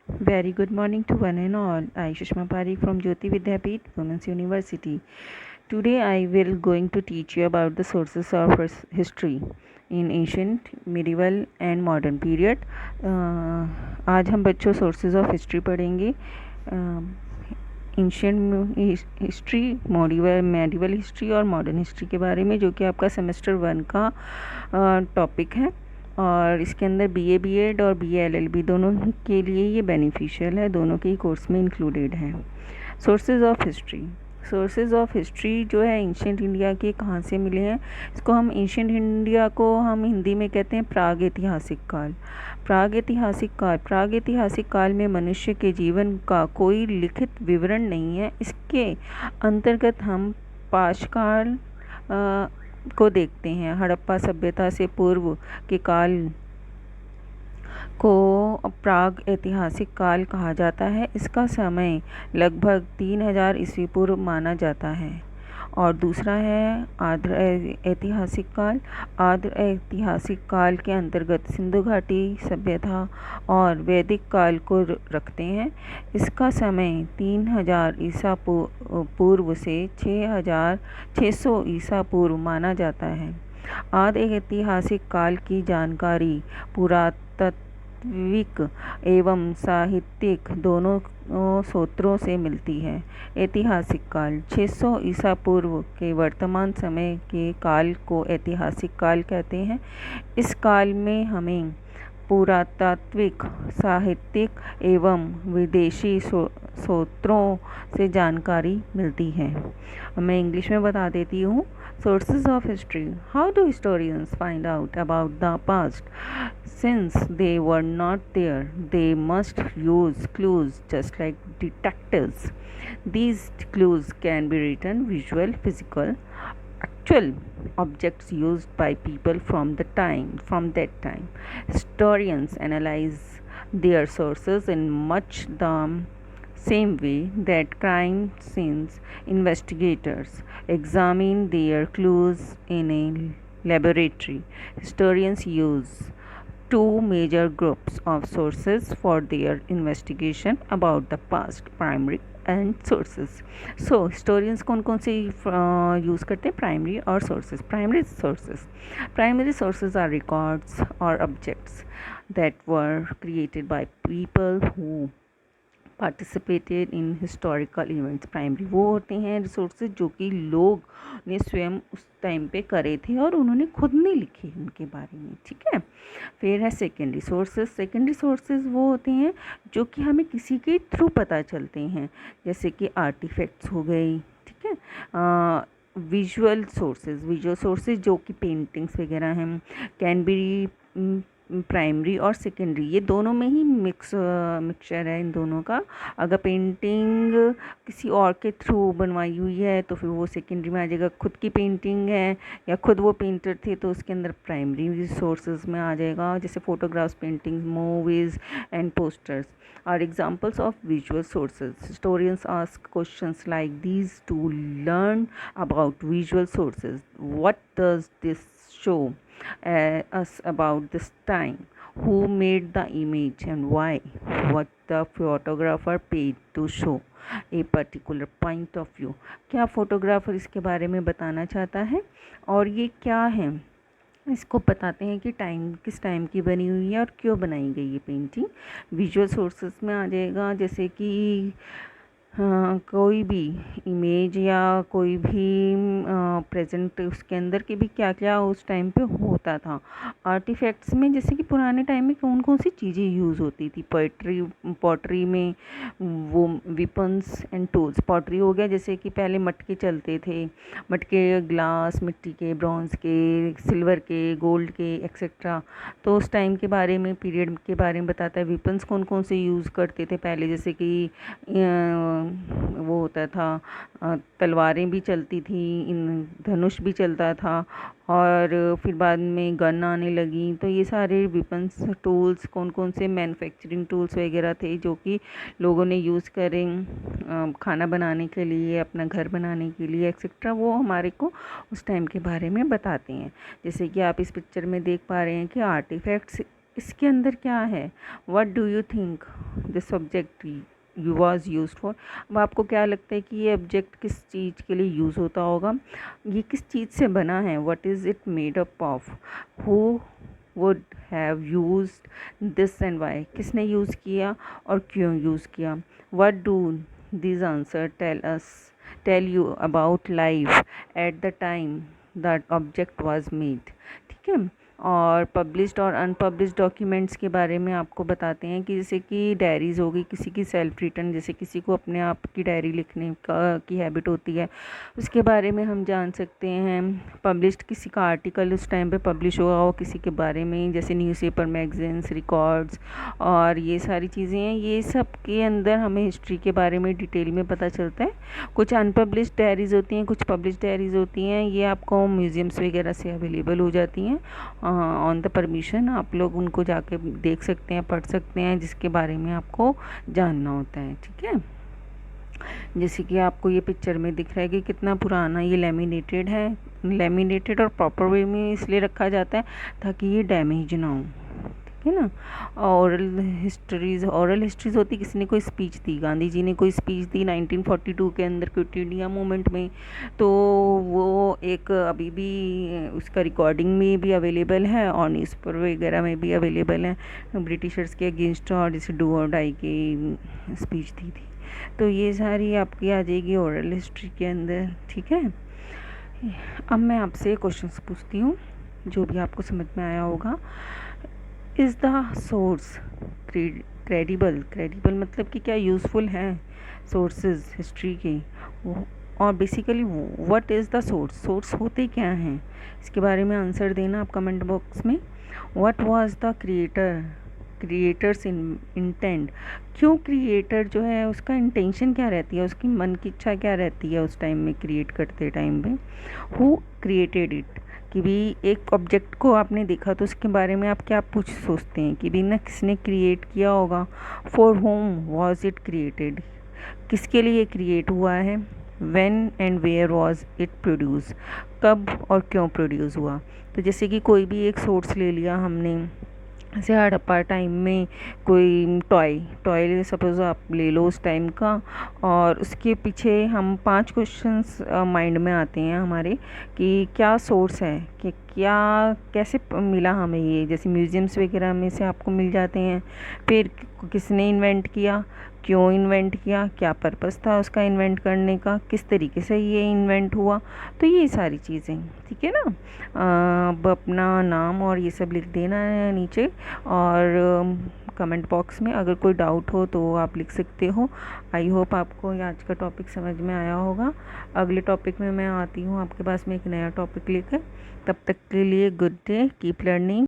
Very good morning to one and all. I Sushma Parikh from Jyoti Vidyapeeth, Women's University. Today I will going to teach you about the sources of history in ancient, medieval and modern period. आज हम बच्चों sources of history पढ़ेंगे. Ancient history, medieval history और modern history के बारे में, जो कि आपका सेमेस्टर 1 का टॉपिक है और इसके अंदर बीए बीएड और बीए एलएलबी दोनों के लिए ये बेनिफिशियल है, दोनों के ही कोर्स में इंक्लूडेड है। Sources of history. Sources of history जो है एंशियंट इंडिया के कहाँ से मिले हैं, इसको हम एंशियंट इंडिया को हम हिंदी में कहते हैं प्राग ऐतिहासिक काल। प्राग ऐतिहासिक काल में मनुष्य के जीवन का कोई लिखित विवरण नहीं है। इसके अंतर्गत हम पाषाण को देखते हैं। हड़प्पा सभ्यता से पूर्व के काल को प्राग ऐतिहासिक काल कहा जाता है। इसका समय लगभग 3000 ईस्वी पूर्व माना जाता है। और दूसरा है आर्द्र ऐतिहासिक काल। आर्द्र ऐतिहासिक काल के अंतर्गत सिंधु घाटी सभ्यता और वैदिक काल को रखते हैं। इसका समय 3000 ईसा पूर्व से 600 ईसा पूर्व माना जाता है। आर्द्र ऐतिहासिक काल की जानकारी पुरातात्विक एवं साहित्यिक दोनों स्रोतों से मिलती है। ऐतिहासिक काल 600 ईसा पूर्व के वर्तमान समय के काल को ऐतिहासिक काल कहते हैं। इस काल में हमें पुरातात्विक, साहित्यिक एवं विदेशी स्रोतों से जानकारी मिलती है। मैं इंग्लिश में बता देती हूँ। Sources of history. How do historians find out about the past? Since they were not there, they must use clues just like detectives. These clues can be written, visual, physical, actual objects used by people from that time. Historians analyze their sources in much the same way that crime scenes investigators examine their clues in a laboratory. Historians use two major groups of sources for their investigation about the past: primary and sources. So historians कौन कौन से use करते हैं? Primary और sources. Primary sources are records or objects that were created by people who participated in historical events. Primary वो होते हैं resources जो कि लोग ने स्वयं उस टाइम पे करे थे और उन्होंने खुद नहीं लिखे उनके बारे में, ठीक है। फिर है सेकेंडरी सोर्सेज। सेकेंडरी सोर्सेज वो होते हैं जो कि हमें किसी के थ्रू पता चलते हैं, जैसे कि आर्टिफैक्ट्स हो गई, ठीक है। विजुअल सोर्सेज जो कि पेंटिंग्स वगैरह हैं, कैन बी प्राइमरी और सेकेंडरी, ये दोनों में ही मिक्सचर है इन दोनों का। अगर पेंटिंग किसी और के थ्रू बनवाई हुई है तो फिर वो सेकेंडरी में आ जाएगा। खुद की पेंटिंग है या खुद वो पेंटर थे तो उसके अंदर प्राइमरी सोर्सेज में आ जाएगा, जैसे photographs, paintings, movies and posters are examples of visual sources. Historians ask questions like these to learn about visual sources. What does this show us about this time? Who made the image and why? What the photographer paid to show a particular point of view? क्या photographer इसके बारे में बताना चाहता है और ये क्या है, इसको बताते हैं कि किस टाइम की बनी हुई है और क्यों बनाई गई ये पेंटिंग। विजुअल सोर्सेस में आ जाएगा, जैसे कि कोई भी इमेज या कोई भी प्रेजेंट उसके अंदर के भी क्या क्या उस टाइम पे होता था। आर्टिफैक्ट्स में जैसे कि पुराने टाइम में कौन कौन सी चीज़ें यूज़ होती थी। पॉटरी में वो विपन्स एंड टूल्स। पॉटरी हो गया, जैसे कि पहले मटके चलते थे, मटके ग्लास, मिट्टी के, ब्रॉन्ज के, सिल्वर के, गोल्ड के एक्सेट्रा। तो उस टाइम के बारे में, पीरियड के बारे में बताता है। विपन्स कौन कौन से यूज़ करते थे पहले, जैसे कि वो होता था, तलवारें भी चलती थी, धनुष भी चलता था और फिर बाद में गन आने लगी। तो ये सारे वेपन्स, टूल्स, कौन कौन से मैन्युफैक्चरिंग टूल्स वगैरह थे जो कि लोगों ने यूज़ करें खाना बनाने के लिए, अपना घर बनाने के लिए एक्सेट्रा, वो हमारे को उस टाइम के बारे में बताते हैं। जैसे कि आप इस पिक्चर में देख पा रहे हैं कि आर्टिफैक्ट्स इसके अंदर क्या है, what do you think this object you was use for. अब आपको क्या लगता है कि ये ऑब्जेक्ट किस चीज़ के लिए यूज़ होता होगा, ये किस चीज़ से बना है, what is it made up of, who would have used this and why, किसने यूज़ किया और क्यों यूज़ किया। What do this answer tell you about life at the time that object was made. ठीक है, और पब्लिश्ड और unpublished documents के बारे में आपको बताते हैं कि जैसे कि डायरीज़ हो गई, किसी की सेल्फ रिटर्न, जैसे किसी को अपने आप की डायरी लिखने की हैबिट होती है, उसके बारे में हम जान सकते हैं। पब्लिश्ड, किसी का आर्टिकल उस टाइम पे पब्लिश हुआ हो किसी के बारे में, जैसे न्यूज़पेपर, मैगजीन्स, रिकॉर्ड्स और ये सारी चीज़ें हैं, ये सब के अंदर हमें हिस्ट्री के बारे में डिटेल में पता चलता है। कुछ अनपब्लिश्ड डायरीज़ होती हैं, कुछ पब्लिश्ड डायरीज़ होती हैं, ये आपको म्यूज़ियम्स वगैरह से अवेलेबल हो जाती हैं ऑन द परमिशन। आप लोग उनको जाके देख सकते हैं, पढ़ सकते हैं, जिसके बारे में आपको जानना होता है। ठीक है, जैसे कि आपको ये पिक्चर में दिख रहा है कि कितना पुराना ये लैमिनेटेड है। लैमिनेटेड और प्रॉपर वे में इसलिए रखा जाता है ताकि ये डैमेज ना हो, ठीक है ना। ओरल हिस्ट्रीज होती, किसी ने कोई स्पीच दी, गांधी जी ने कोई स्पीच दी 1942 के अंदर क्विट इंडिया मूवमेंट में, तो वो एक अभी भी उसका रिकॉर्डिंग में भी अवेलेबल है और न्यूज़पेपर वगैरह में भी अवेलेबल है। ब्रिटिशर्स के अगेंस्ट और जैसे डू और डाई की स्पीच दी थी, तो ये सारी आपकी आ जाएगी ओरल हिस्ट्री के अंदर। ठीक है, अब मैं आपसे क्वेश्चंस पूछती हूँ जो भी आपको समझ में आया होगा। Is the source credible, credible मतलब कि क्या यूज़फुल है सोर्सेज हिस्ट्री के, और basically what is the source, source होते क्या हैं, इसके बारे में आंसर देना आप कमेंट बॉक्स में। What was the creators intent, क्यों क्रिएटर जो है उसका इंटेंशन क्या रहती है, उसकी मन की इच्छा क्या रहती है उस टाइम में क्रिएट करते टाइम पे। हु क्रिएटेड इट, कि भी एक ऑब्जेक्ट को आपने देखा तो उसके बारे में आप क्या सोचते हैं कि भी ना किसने क्रिएट किया होगा। For whom was it created, किसके लिए क्रिएट हुआ है। When and where was it produce, कब और क्यों प्रोड्यूस हुआ। तो जैसे कि कोई भी एक सोर्स ले लिया हमने, जैसे हड़प्पा टाइम में कोई टॉय सपोज आप ले लो उस टाइम का, और उसके पीछे हम 5 क्वेश्चंस माइंड में आते हैं हमारे कि क्या सोर्स है, कि क्या कैसे मिला हमें ये, जैसे म्यूज़ियम्स वगैरह में से आपको मिल जाते हैं। फिर किसने इन्वेंट किया, क्यों इन्वेंट किया, क्या पर्पस था उसका इन्वेंट करने का, किस तरीके से ये इन्वेंट हुआ, तो ये सारी चीज़ें। ठीक है ना, अब अपना नाम और ये सब लिख देना है नीचे, और कमेंट बॉक्स में अगर कोई डाउट हो तो आप लिख सकते हो। आई होप आपको ये आज का टॉपिक समझ में आया होगा। अगले टॉपिक में मैं आती हूँ आपके पास में एक नया टॉपिक लेकर। तब तक के लिए गुड डे, कीप लर्निंग।